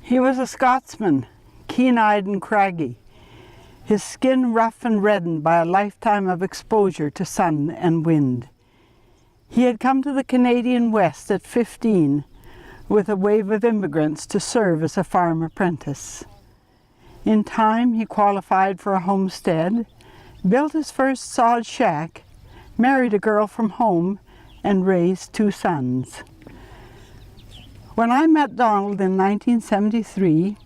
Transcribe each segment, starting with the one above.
He was a Scotsman, keen-eyed and craggy, his skin rough and reddened by a lifetime of exposure to sun and wind. He had come to the Canadian West at 15 with a wave of immigrants to serve as a farm apprentice. In time, he qualified for a homestead, built his first sod shack, married a girl from home, and raised 2 sons. When I met Donald in 1973,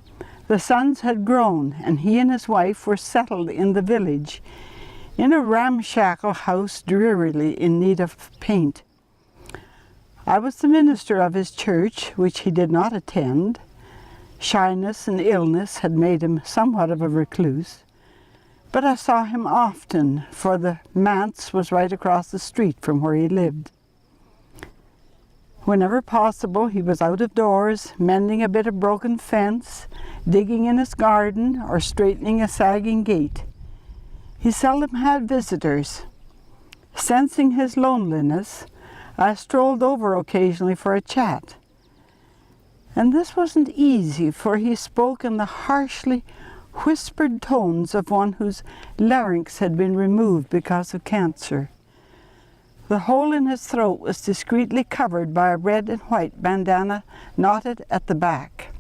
the sons had grown and he and his wife were settled in the village in a ramshackle house drearily in need of paint. I was the minister of his church, which he did not attend. Shyness and illness had made him somewhat of a recluse, but I saw him often, for the manse was right across the street from where he lived. Whenever possible, he was out of doors, mending a bit of broken fence, digging in his garden, or straightening a sagging gate. He seldom had visitors. Sensing his loneliness, I strolled over occasionally for a chat. And this wasn't easy, for he spoke in the harshly whispered tones of one whose larynx had been removed because of cancer. The hole in his throat was discreetly covered by a red and white bandana knotted at the back.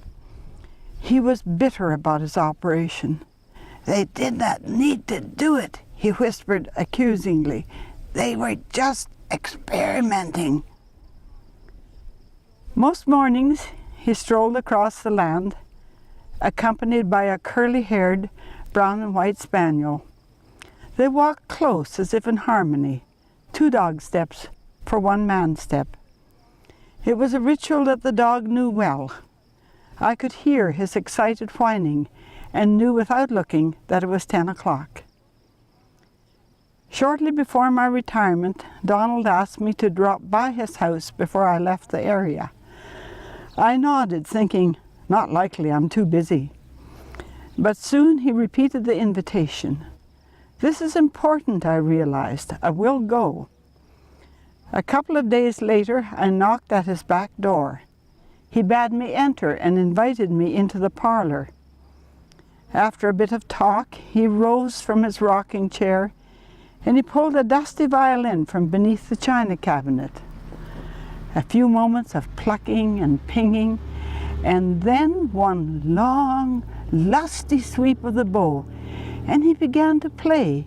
He was bitter about his operation. "They did not need to do it," he whispered accusingly. "They were just experimenting." Most mornings he strolled across the land, accompanied by a curly-haired brown and white spaniel. They walked close as if in harmony, 2 dog steps for 1 man step. It was a ritual that the dog knew well. I could hear his excited whining and knew without looking that it was 10 o'clock. Shortly before my retirement, Donald asked me to drop by his house before I left the area. I nodded, thinking, not likely, I'm too busy. But soon he repeated the invitation. This is important, I realized. I will go. A couple of days later, I knocked at his back door. He bade me enter and invited me into the parlor. After a bit of talk, he rose from his rocking chair and he pulled a dusty violin from beneath the china cabinet. A few moments of plucking and pinging, and then one long, lusty sweep of the bow, and he began to play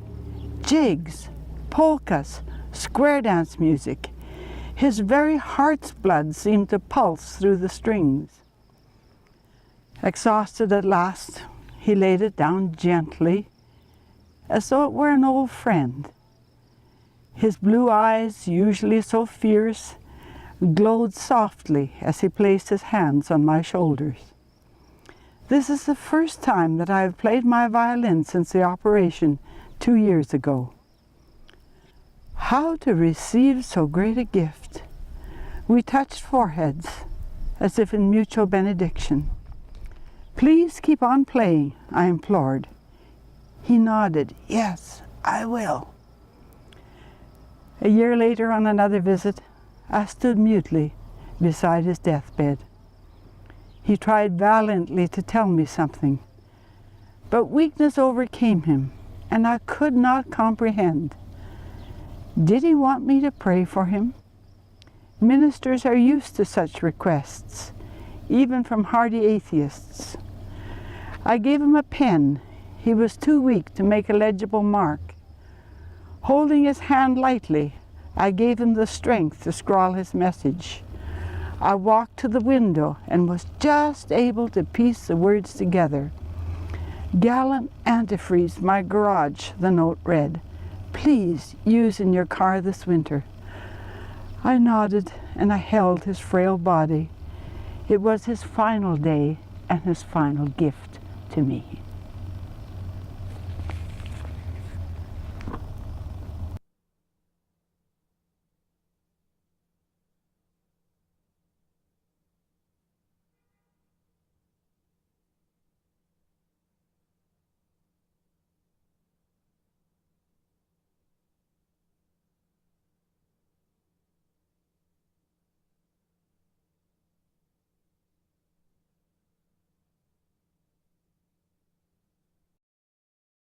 jigs, polkas, square dance music. His very heart's blood seemed to pulse through the strings. Exhausted at last, he laid it down gently, as though it were an old friend. His blue eyes, usually so fierce, glowed softly as he placed his hands on my shoulders. This is the first time that I have played my violin since the operation 2 years ago. How to receive so great a gift? We touched foreheads, as if in mutual benediction. "Please keep on playing," I implored. He nodded. "Yes, I will." A year later, on another visit, I stood mutely beside his deathbed. He tried valiantly to tell me something, but weakness overcame him, and I could not comprehend. Did he want me to pray for him? Ministers are used to such requests, even from hardy atheists. I gave him a pen. He was too weak to make a legible mark. Holding his hand lightly, I gave him the strength to scrawl his message. I walked to the window and was just able to piece the words together. "Gallant antifreeze, my garage," the note read. "Please use in your car this winter." I nodded and I held his frail body. It was his final day and his final gift to me.